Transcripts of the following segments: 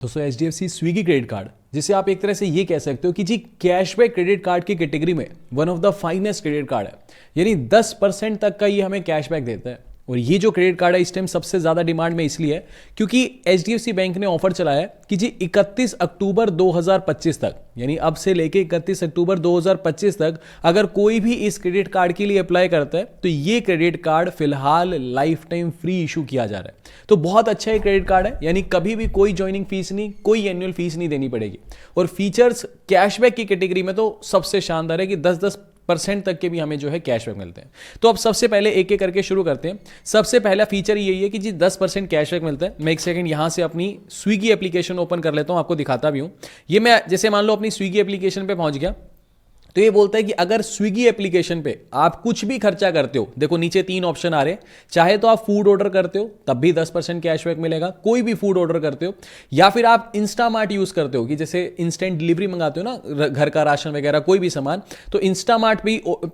दोस्तों HDFC Swiggy credit card, जिसे आप एक तरह से ये कह सकते हो कि जी कैशबैक क्रेडिट कार्ड की कैटेगरी में one of the finest credit card है। यानी 10% तक का ये हमें कैशबैक देता है। और ये जो क्रेडिट कार्ड है इस टाइम सबसे ज़्यादा डिमांड में इसलिए है क्योंकि HDFC बैंक ने ऑफर चलाया है कि जी 31 अक्टूबर 2025 तक, यानी अब से लेके 31 अक्टूबर 2025 तक अगर कोई भी इस क्रेडिट कार्ड के लिए अप्लाई करता है तो ये क्रेडिट कार्ड फिलहाल लाइफ टाइम फ्री इशू किया जा रहा है। तो बहुत अच्छा ये क्रेडिट कार्ड है, यानी कभी भी कोई ज्वाइनिंग फीस नहीं, कोई एनुअल फीस नहीं देनी पड़ेगी। और फीचर्स कैशबैक की कैटेगरी में तो सबसे शानदार है कि 10% तक के भी हमें जो है कैशबैक मिलते हैं। तो अब सबसे पहले एक एक करके शुरू करते हैं। सबसे पहला फीचर यही है कि जी 10% कैशबैक मिलता है। मैं एक सेकंड यहां से अपनी स्विगी एप्लीकेशन ओपन कर लेता हूं, आपको दिखाता भी हूं। ये मैं जैसे मान लो अपनी स्विगी एप्लीकेशन पे पहुंच गया तो ये बोलता है कि अगर स्विगी एप्लीकेशन पे आप कुछ भी खर्चा करते हो, देखो नीचे 3 ऑप्शन आ रहे हैं, चाहे तो आप फूड ऑर्डर करते हो तब भी 10% कैशबैक मिलेगा, कोई भी फूड ऑर्डर करते हो, या फिर आप इंस्टामार्ट यूज करते हो कि जैसे इंस्टेंट डिलीवरी मंगाते हो ना घर का राशन वगैरह कोई भी सामान, तो इंस्टामार्ट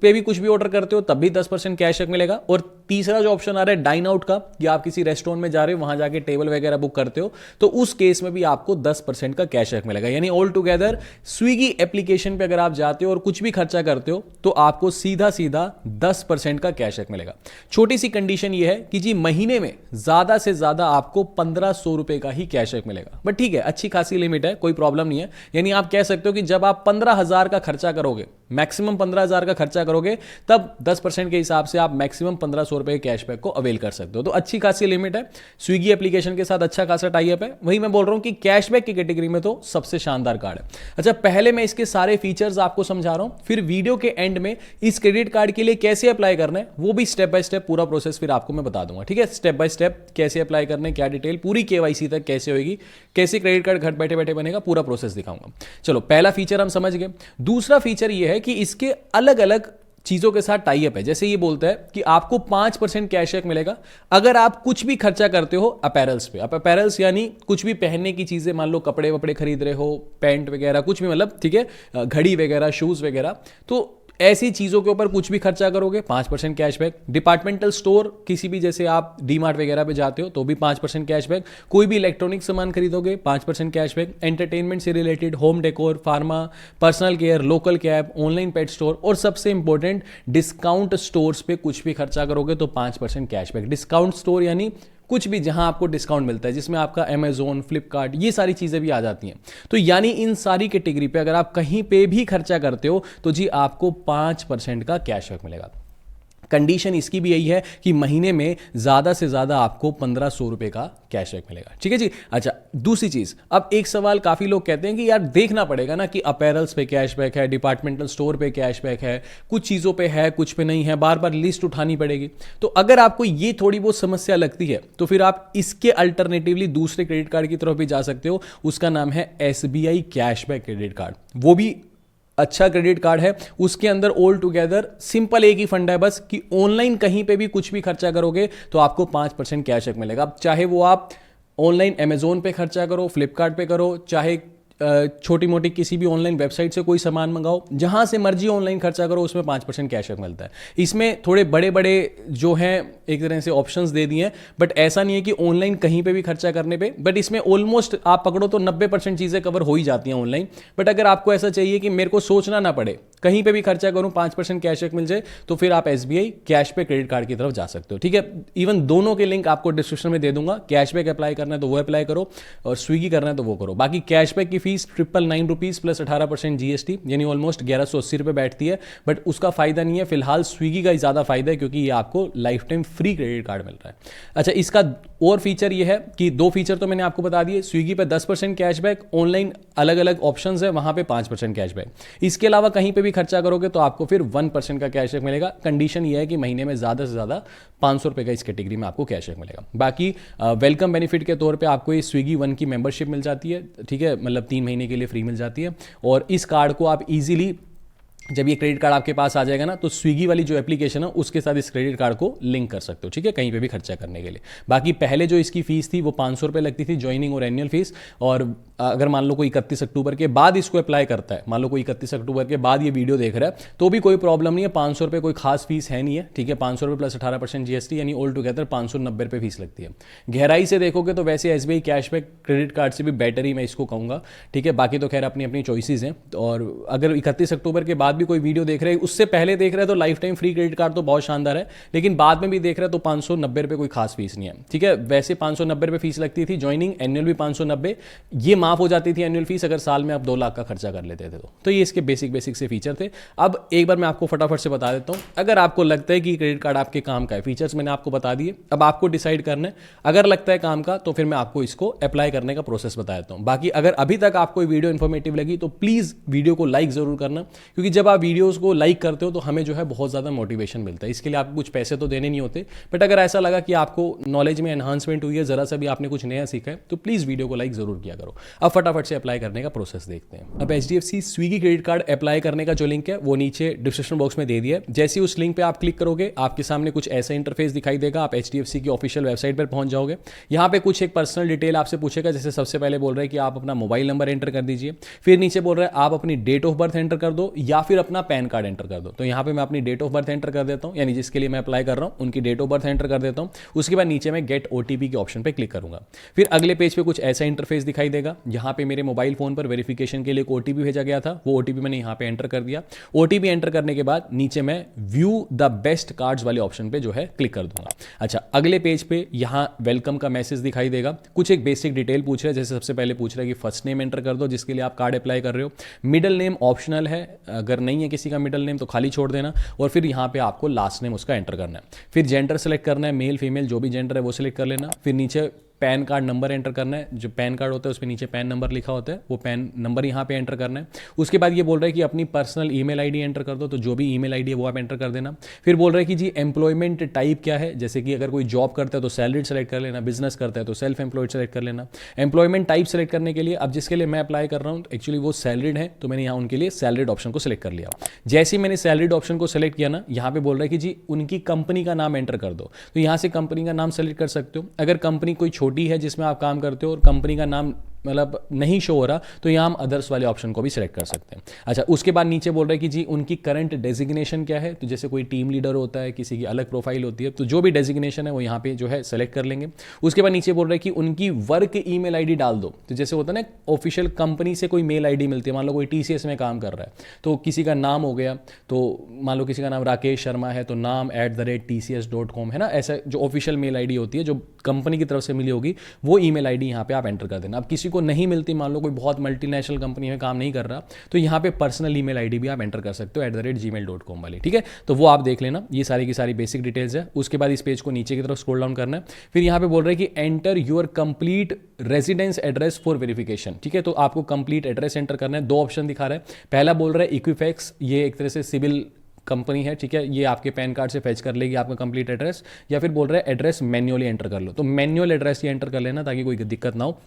पे भी कुछ भी ऑर्डर करते हो तब भी 10% कैशबैक मिलेगा। और तीसरा जो ऑप्शन आ रहा है डाइन आउट का, कि आप किसी रेस्टोरेंट में जा रहे हो वहां जाके टेबल वगैरह बुक करते हो तो उस केस में भी आपको 10% का कैशबैक मिलेगा। यानी ऑल टुगेदर स्विगी एप्लीकेशन पे अगर आप जाते हो और कुछ भी खर्चा करते हो तो आपको सीधा सीधा 10% का कैशबैक मिलेगा। छोटी सी कंडीशन यह है कि जी महीने में ज्यादा से ज्यादा आपको 1500 रुपए का ही कैशबैक मिलेगा, बट ठीक है, अच्छी खासी लिमिट है, कोई प्रॉब्लम नहीं है। यानी आप कह सकते हो कि जब आप 15,000 का खर्चा करोगे, मैक्सिमम 15,000 का खर्चा करोगे, तब 10% के हिसाब से आप मैक्सिमम 1500 रुपए के कैशबैक को अवेल कर सकते हो। तो अच्छी खासी लिमिट है, स्विगी एप्लीकेशन के साथ अच्छा खासा टाई अप है। वही मैं बोल रहा हूं कि कैशबैक की कैटेगरी में तो सबसे शानदार कार्ड है। अच्छा, पहले मैं इसके सारे फीचर्स आपको समझा रहा हूं, फिर वीडियो के एंड में इस क्रेडिट कार्ड के लिए कैसे अप्लाई करना है वो भी स्टेप बाय स्टेप पूरा प्रोसेस फिर आपको मैं बता दूंगा। ठीक है, स्टेप बाय स्टेप कैसे अप्लाई करना है, क्या डिटेल, पूरी KYC तक कैसे होगी, कैसे क्रेडिट कार्ड घर बैठे बैठे बनेगा, पूरा प्रोसेस दिखाऊंगा। चलो, पहला फीचर हम समझ गए। दूसरा फीचर ये है कि इसके अलग अलग चीजों के साथ टाई अप है। जैसे ये बोलता है कि आपको 5% कैशबैक मिलेगा अगर आप कुछ भी खर्चा करते हो अपैरल्स पे। अब अपैरल्स यानी कुछ भी पहनने की चीजें, मान लो कपड़े वपड़े खरीद रहे हो, पैंट वगैरह कुछ भी, मतलब ठीक है, घड़ी वगैरह, शूज वगैरह, तो ऐसी चीजों के ऊपर कुछ भी खर्चा करोगे 5% कैशबैक। डिपार्टमेंटल स्टोर, किसी भी, जैसे आप डीमार्ट वगैरह पे जाते हो तो भी 5% कैशबैक। कोई भी इलेक्ट्रॉनिक सामान खरीदोगे 5% कैशबैक। एंटरटेनमेंट से related, home decor, pharma, personal care, local cab, online pet store, और सबसे इंपॉर्टेंट डिस्काउंट स्टोर्स पे कुछ भी खर्चा करोगे तो 5% कैशबैक। डिस्काउंट स्टोर यानी कुछ भी जहां आपको डिस्काउंट मिलता है, जिसमें आपका Amazon, फ्लिपकार्ट, ये सारी चीजें भी आ जाती हैं। तो यानी इन सारी कैटेगरी पे अगर आप कहीं पे भी खर्चा करते हो तो जी आपको 5% का कैशबैक मिलेगा। कंडीशन इसकी भी यही है कि महीने में ज्यादा से ज्यादा आपको 1500 रुपए का कैशबैक मिलेगा। ठीक है जी। अच्छा, दूसरी चीज, अब एक सवाल काफी लोग कहते हैं कि यार देखना पड़ेगा ना कि अपैरल्स पे कैशबैक है, डिपार्टमेंटल स्टोर पे कैशबैक है, कुछ चीजों पे है, कुछ पे नहीं है, बार बार लिस्ट उठानी पड़ेगी। तो अगर आपको ये थोड़ी बहुत समस्या लगती है तो फिर आप इसके अल्टरनेटिवली दूसरे क्रेडिट कार्ड की तरफ भी जा सकते हो। उसका नाम है SBI कैशबैक क्रेडिट कार्ड। वो भी अच्छा क्रेडिट कार्ड है। उसके अंदर ऑल टुगेदर सिंपल एक ही फंडा है बस, कि ऑनलाइन कहीं पे भी कुछ भी खर्चा करोगे तो आपको 5% कैशबैक मिलेगा। अब चाहे वो आप ऑनलाइन Amazon पे खर्चा करो, फ्लिपकार्ट पे करो, चाहे छोटी मोटी किसी भी ऑनलाइन वेबसाइट से कोई सामान मंगाओ, जहां से मर्जी ऑनलाइन खर्चा करो, उसमें 5% कैशबैक मिलता है। इसमें थोड़े बड़े बड़े जो हैं एक तरह से ऑप्शंस दे दिए हैं, बट ऐसा नहीं है कि ऑनलाइन कहीं पे भी खर्चा करने पे, बट इसमें ऑलमोस्ट आप पकड़ो तो 90% चीजें कवर हो ही जाती हैं ऑनलाइन। बट अगर आपको ऐसा चाहिए कि मेरे को सोचना ना पड़े, कहीं पे भी खर्चा करूं 5% कैशबैक मिल जाए, तो फिर आप SBI कैशबैक क्रेडिट कार्ड की तरफ जा सकते हो। ठीक है, इवन दोनों के लिंक आपको डिस्क्रिप्शन में दे दूंगा। कैशबैक अप्लाई करना है तो वो अप्लाई करो, और स्विगी करना है तो वो करो। बाकी कैशबैक की फीस 999 रुपीज प्लस 18% GST, यानी ऑलमोस्ट 1180 रुपए बैठती है। बट उसका फायदा नहीं है, फिलहाल स्विगी का ही ज्यादा फायदा है क्योंकि ये आपको life time free credit card मिल रहा है। अच्छा, इसका और फीचर ये है कि 2 फीचर तो मैंने आपको बता दिए। स्विगी पे 10% कैशबैक, ऑनलाइन अलग अलग ऑप्शंस है वहां पे 5% कैशबैक। इसके अलावा कहीं पे भी खर्चा करोगे तो आपको फिर 1% का कैशबैक मिलेगा। कंडीशन ये है कि महीने में ज्यादा से ज्यादा 500 रुपए का इस कैटेगरी में आपको कैशबैक मिलेगा। बाकी वेलकम बेनिफिट के तौर पे आपको ये स्विगी 1 की मेंबरशिप मिल जाती है। ठीक है, मतलब 3 महीने के लिए फ्री मिल जाती है। और इस कार्ड को आप इजीली, जब ये क्रेडिट कार्ड आपके पास आ जाएगा ना, तो स्विगी वाली जो एप्लीकेशन है उसके साथ इस क्रेडिट कार्ड को लिंक कर सकते हो। ठीक है, कहीं पे भी खर्चा करने के लिए। बाकी पहले जो इसकी फीस थी वो 500 रुपये लगती थी, ज्वाइनिंग और एनुअल फीस, और अगर मान लो कोई 31 अक्टूबर के बाद इसको अप्लाई करता है, मान लो कोई 31 अक्टूबर के बाद ये वीडियो देख रहा है, तो भी कोई प्रॉब्लम नहीं है। 500 रुपये कोई खास फीस है नहीं है, ठीक है। 500 रुपये प्लस 18% जीएसटी, यानी ऑल टुगेदर 590 रुपये फीस लगती है। गहराई से देखोगे तो वैसे एसबीआई कैशबैक क्रेडिट कार्ड से भी बेटर ही मैं इसको कहूँगा, ठीक है। बाकी तो खैर अपनी अपनी चॉइसेस हैं। और अगर 31 अक्टूबर के बाद भी कोई वीडियो देख रहे हैं, उससे पहले देख रहे हैं, तो life time free credit card तो बहुत शानदार है, लेकिन बाद में भी देख रहे हैं तो 590 रुपये कोई खास फीस नहीं है, ठीक है। वैसे 590 रुपये फीस लगती थी ज्वाइनिंग, एनुअल भी 590, ये माफ हो जाती थी एनुअल फीस अगर साल में आप 2 लाख का खर्चा कर लेते थे तो ये इसके बेसिक से फीचर थे। अब एक बार मैं आपको फटाफट से बता देता हूं, अगर आपको लगता है कि क्रेडिट कार्ड आपके काम का है, फीचर्स मैंने आपको बता दिए, अब आपको डिसाइड करना है। अगर लगता है काम का तो फिर मैं आपको इसको अप्लाई करने का प्रोसेस बता देता हूं। बाकी अगर अभी तक आपको वीडियो इन्फॉर्मेटिव लगी तो प्लीज वीडियो को लाइक जरूर करना, क्योंकि जब आप वीडियोस को लाइक करते हो तो हमें जो है बहुत ज्यादा मोटिवेशन मिलता है। इसके लिए आपको कुछ पैसे तो देने नहीं होते, बट अगर ऐसा लगा कि आपको नॉलेज में एनहांसमेंट हुई है, जरा सा भी आपने कुछ नया सीखा है, तो प्लीज वीडियो को लाइक जरूर किया करो। अब फटाफट से अप्लाई करने का प्रोसेस देखते हैं। अब HDFC Swiggy credit card apply करने का जो लिंक है वो नीचे डिस्क्रिप्शन बॉक्स में दे दिया है। जैसे ही उस लिंक पे आप क्लिक करोगे, आपके सामने कुछ ऐसा इंटरफेस दिखाई देगा। आप HDFC की ऑफिशियल वेबसाइट पर पहुंच जाओगे। यहाँ पे कुछ एक पर्सनल डिटेल आपसे पूछेगा, जैसे सबसे पहले बोल रहा है कि आप अपना मोबाइल नंबर एंटर कर दीजिए, फिर नीचे बोल रहा है आप अपनी डेट ऑफ बर्थ एंटर कर दो या फिर अपना पैन कार्ड एंटर कर दो। तो यहाँ पे मैं अपनी डेट ऑफ बर्थ एंटर कर देता हूँ, यानी जिसके लिए मैं अप्लाई कर रहा हूँ उनकी डेट ऑफ बर्थ एंटर कर देता हूँ। उसके बाद नीचे मैं गेट OTP के ऑप्शन पे क्लिक करूंगा। फिर अगले पेज पे कुछ ऐसा इंटरफेस दिखाई देगा। यहाँ पे मेरे मोबाइल फोन पर वेरिफिकेशन के लिए एक OTP भेजा गया था, वो OTP मैंने यहाँ पे एंटर कर दिया। OTP एंटर करने के बाद नीचे मैं व्यू द बेस्ट कार्ड्स वाले ऑप्शन पे जो है क्लिक कर दूंगा। अच्छा, अगले पेज पे यहाँ वेलकम का मैसेज दिखाई देगा। कुछ एक बेसिक डिटेल पूछ रहा है, जैसे सबसे पहले पूछ रहा है कि फर्स्ट नेम एंटर कर दो जिसके लिए आप कार्ड अप्लाई कर रहे हो। मिडिल नेम ऑप्शनल है, अगर नहीं है किसी का मिडिल नेम तो खाली छोड़ देना। और फिर यहाँ पे आपको लास्ट नेम उसका एंटर करना है। फिर जेंडर सेलेक्ट करना है, मेल फीमेल जो भी जेंडर है वो सिलेक्ट कर लेना। फिर नीचे पैन कार्ड नंबर एंटर करना है, जो पैन कार्ड होता है उस पर नीचे पैन नंबर लिखा होता है, वो पैन नंबर यहाँ पे एंटर करना है। उसके बाद ये बोल रहा है कि अपनी पर्सनल ईमेल आईडी एंटर कर दो, तो जो भी ईमेल आईडी है वो आप एंटर कर देना। फिर बोल रहा है कि जी एम्प्लॉयमेंट टाइप क्या है, जैसे कि अगर कोई जॉब करता है तो सैलरीड सेलेक्ट कर लेना, बिजनेस करता है तो सेल्फ एम्प्लॉयड सेलेक्ट कर लेना। एम्प्लॉयमेंट टाइप सेलेक्ट करने के लिए अब जिसके लिए मैं अप्लाई कर रहा हूँ एक्चुअली वो सैलरीड है, तो मैंने यहाँ उनके लिए सैलरीड ऑप्शन को सिलेक्ट कर लिया। जैसे ही मैंने सैलरीड ऑप्शन को सिलेक्ट किया ना, यहाँ पे बोल रहा है कि जी उनकी कंपनी का नाम एंटर कर दो, तो यहाँ से कंपनी का नाम सेलेक्ट कर सकते हो। अगर कंपनी कोई छोटी है जिसमें आप काम करते हो और कंपनी का नाम मतलब नहीं शो हो रहा, तो यहाँ हम अदर्स वाले ऑप्शन को भी सिलेक्ट कर सकते हैं। अच्छा, उसके बाद नीचे बोल रहा है कि जी उनकी करंट डेजिग्नेशन क्या है, तो जैसे कोई टीम लीडर होता है, किसी की अलग प्रोफाइल होती है, तो जो भी डेजिग्नेशन है वो यहाँ पे जो है सेलेक्ट कर लेंगे। उसके बाद नीचे बोल रहा है कि उनकी वर्क ईमेल आईडी डाल दो, तो जैसे होता है ना ऑफिशियल कंपनी से कोई मेल आईडी मिलती है, मान लो कोई TCS में काम कर रहा है तो किसी का नाम हो गया, तो मान लो किसी का नाम राकेश शर्मा है तो नाम @tcs.com है ना, ऐसा जो ऑफिशियल मेल आईडी होती है जो कंपनी की तरफ से मिली होगी वो ईमेल आईडी यहाँ पे आप एंटर कर देना। अब किसी को नहीं मिलती, मान लो कोई बहुत मल्टीनेशनल कंपनी में काम नहीं कर रहा, तो यहाँ पे पर्सनल ईमेल आईडी भी आप एंटर कर सकते हो @gmail.com वाली, ठीक है। तो वो आप देख लेना, ये सारी की सारी बेसिक डिटेल्स है। उसके बाद इस पेज को नीचे की तरफ स्क्रॉल डाउन करना है। फिर यहाँ पे बोल रहा है कि enter your complete residence address for verification, ठीक है। तो आपको कंप्लीट एड्रेस एंटर करना है। 2 ऑप्शन दिखा रहा है। पहला बोल रहा है इक्विफैक्स, ये एक तरह से सिविल कंपनी है, ठीक है, ये आपके पैन कार्ड से फेच कर लेगी आपका कंप्लीट एड्रेस। या फिर बोल रहा है एड्रेस मैन्युअली एंटर कर लो, तो मैन्युअल एड्रेस ये एंटर कर लेना ताकि कोई दिक्कत ना हो।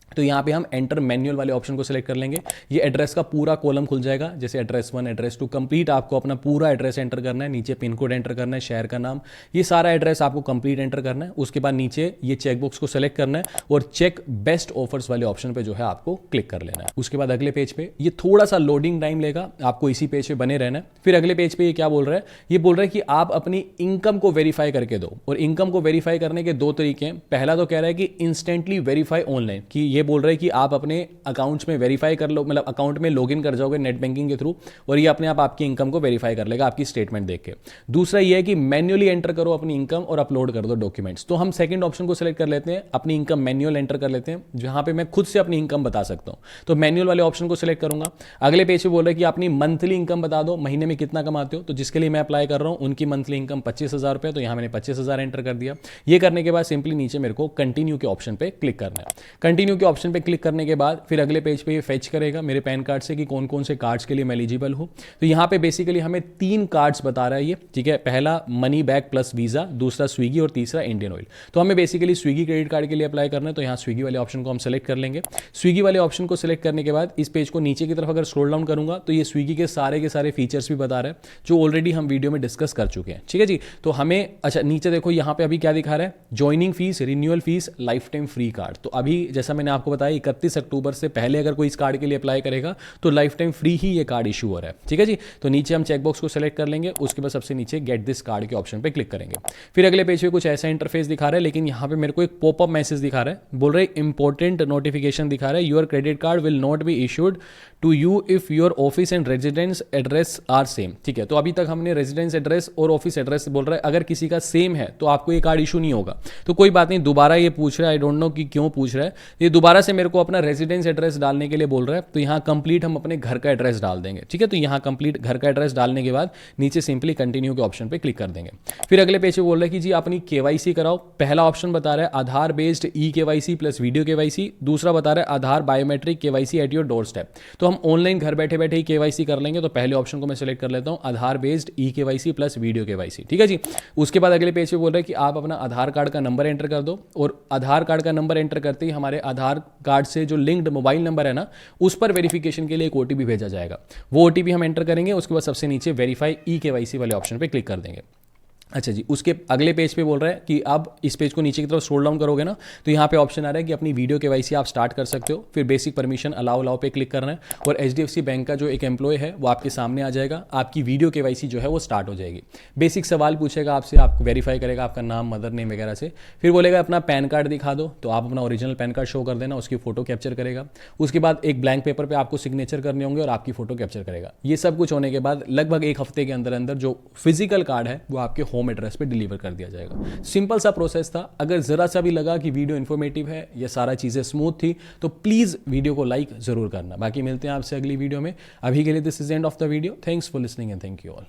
तो यहाँ पे हम एंटर मैन्युअल वाले ऑप्शन को सिलेक्ट कर लेंगे। ये एड्रेस का पूरा कॉलम खुल जाएगा, जैसे एड्रेस 1 एड्रेस 2 कंप्लीट आपको अपना पूरा एड्रेस एंटर करना है। नीचे पिन कोड एंटर करना है, शहर का नाम, ये सारा एड्रेस आपको कंप्लीट एंटर करना है। उसके बाद नीचे ये चेकबॉक्स को सिलेक्ट करना है और चेक बेस्ट ऑफर्स वाले ऑप्शन पे जो है आपको क्लिक कर लेना है। उसके बाद अगले पेज पे ये थोड़ा सा लोडिंग टाइम लेगा, आपको इसी पेज पे बने रहना है। फिर अगले पेज पे ये क्या बोल रहा है, ये बोल रहा है कि आप अपनी इनकम को वेरीफाई करके दो, और इनकम को वेरीफाई करने के 2 तरीके हैं। पहला तो कह रहा है कि इंस्टेंटली वेरीफाई ऑनलाइन, कि ये बोल रहा है कि आप अपने अकाउंट्स में वेरीफाई कर लो, मतलब अकाउंट में लॉगिन कर जाओगे नेट बैंकिंग के थ्रू, और ये अपने आप आपकी इनकम को वेरीफाई कर लेगा आपकी स्टेटमेंट देख के। दूसरा ये है कि मैन्युअली एंटर करो अपनी इनकम और अपलोड कर दो डॉक्यूमेंट्स। तो हम सेकंड ऑप्शन को सिलेक्ट कर लेते हैं, अपनी इनकम मैन्युअल एंटर कर लेते हैं, जहां पे मैं खुद से अपनी इनकम बता सकता हूं। तो मैन्युअल वाले ऑप्शन को सिलेक्ट करूंगा। अगले पेज पे बोल रहा है कि अपनी मंथली इनकम बता दो, महीने में कितना कमाते हो। तो जिसके लिए मैं अप्लाई कर रहा हूं उनकी मंथली इनकम 25,000 रुपए, तो यहां मैंने 25,000 एंटर कर दिया। ये करने के बाद सिंपली नीचे मेरे को कंटिन्यू के ऑप्शन पे क्लिक करना है। कंटिन्यू के ऑप्शन पे क्लिक करने के बाद फिर अगले पेज पे ये फेच करेगा मेरे पैन कार्ड से कि कौन कौन से कार्ड्स के लिए मैं एलिजिबल हूं। तो यहां पे बेसिकली हमें 3 कार्ड्स बता रहा है ये, ठीक है। पहला मनी बैक प्लस वीजा, दूसरा स्विगी और तीसरा इंडियन ऑयल। तो हमें बेसिकली स्विगी क्रेडिट कार्ड के लिए अप्लाई करना है, तो यहां स्विगी वाले ऑप्शन को हम सेलेक्ट कर लेंगे। स्विगी वाले ऑप्शन को सिलेक्ट करने के बाद इस पेज को नीचे की तरफ अगर स्क्रॉल डाउन करूंगा तो ये स्विगी के सारे फीचर्स भी बता रहा है जो ऑलरेडी हम वीडियो में डिस्कस कर चुके हैं, ठीक है जी। तो हमें अच्छा नीचे देखो यहां पे अभी क्या दिखा रहा है, joining fees, renewal fees, life time free card. तो अभी जैसा मैंने आपको बताया 31 अक्टूबर से पहले अगर कोई इस कार्ड के लिए अप्लाई करेगा तो लाइफ टाइम फ्री ही ये कार्ड इशू हो रहा है। ठीक है जी, तो नीचे हम चेकबॉक्स को सेलेक्ट कर लेंगे, उसके बाद सबसे नीचे गेट दिस कार्ड के ऑप्शन पे क्लिक करेंगे। फिर अगले पेज पे कुछ ऐसा इंटरफेस दिखा रहा है, लेकिन यहाँ पे मेरे को एक पॉपअप मैसेज दिखा रहा है, बोल रहे इंपॉर्टेंट नोटिफिकेशन दिखा रहा है, your credit card will not be issued to you if your office and residence address are same. ठीक है, तो अभी तक हमने रेजिडेंस एड्रेस और ऑफिस एड्रेस बोल रहा है, अगर किसी का सेम है तो आपको ये कार्ड इशू नहीं होगा। तो कोई बात नहीं, दोबारा ये पूछ रहा है, आई डोंट नो कि क्यों पूछ रहा है, ये दोबारा से मेरे को अपना रेजिडेंस एड्रेस डालने के लिए बोल रहा है। तो यहाँ कंप्लीट हम अपने घर का एड्रेस डाल देंगे। ठीक है, तो यहाँ कंप्लीट घर का एड्रेस डालने के बाद नीचे सिंपली कंटिन्यू के ऑप्शन पे क्लिक कर देंगे। फिर अगले पेज पे बोल रहा है कि जी अपनी केवाईसी कराओ। पहला ऑप्शन बता रहा है Aadhaar based e KYC plus video KYC, दूसरा बता रहा है Aadhaar biometric KYC at your doorstep. तो हम ऑनलाइन घर बैठे बैठे ही केवाईसी कर लेंगे। तो पहले ऑप्शन को मैं सेलेक्ट कर लेता हूं, Aadhaar based e KYC plus video KYC. ठीक है जी, उसके बाद अगले पेज पे बोल रहा है कि आप अपना आधार कार्ड का नंबर एंटर कर दो, और आधार कार्ड का नंबर एंटर करते ही हमारे आधार कार्ड से जो लिंक्ड मोबाइल नंबर है ना, उस पर वेरिफिकेशन के लिए एक ओटीपी भेजा जाएगा। वो ओटीपी हम एंटर करेंगे, उसके बाद सबसे नीचे वेरीफाई ई केवाईसी वाले ऑप्शन पे क्लिक कर देंगे। अच्छा जी, उसके अगले पेज पे बोल रहा है कि अब इस पेज को नीचे की तरफ स्क्रॉल डाउन करोगे ना, तो यहाँ पे ऑप्शन आ रहा है कि अपनी वीडियो केवाईसी आप स्टार्ट कर सकते हो। फिर बेसिक परमिशन अलाउ पे क्लिक करना है, और एचडीएफसी बैंक का जो एक एम्प्लॉय है वो आपके सामने आ जाएगा, आपकी वीडियो केवाईसी जो है वो स्टार्ट हो जाएगी। बेसिक सवाल पूछेगा आपसे, आपको वेरीफाई करेगा आपका नाम, मदर नेम वगैरह से। फिर बोलेगा अपना पैन कार्ड दिखा दो, तो आप अपना ओरिजिनल पैन कार्ड शो कर देना, उसकी फोटो कैप्चर करेगा। उसके बाद एक ब्लैंक पेपर पर आपको सिग्नेचर करने होंगे और आपकी फोटो कैप्चर करेगा। ये सब कुछ होने के बाद लगभग एक हफ्ते के अंदर अंदर जो फिजिकल कार्ड है वो आपके होम एड्रेस पर डिलीवर कर दिया जाएगा। सिंपल सा प्रोसेस था। अगर जरा सा भी लगा कि वीडियो इन्फॉर्मेटिव है, ये सारा चीजें स्मूथ थी, तो प्लीज वीडियो को लाइक जरूर करना। बाकी मिलते हैं आपसे अगली वीडियो में। अभी के लिए this is end of the video. Thanks for listening and thank you all.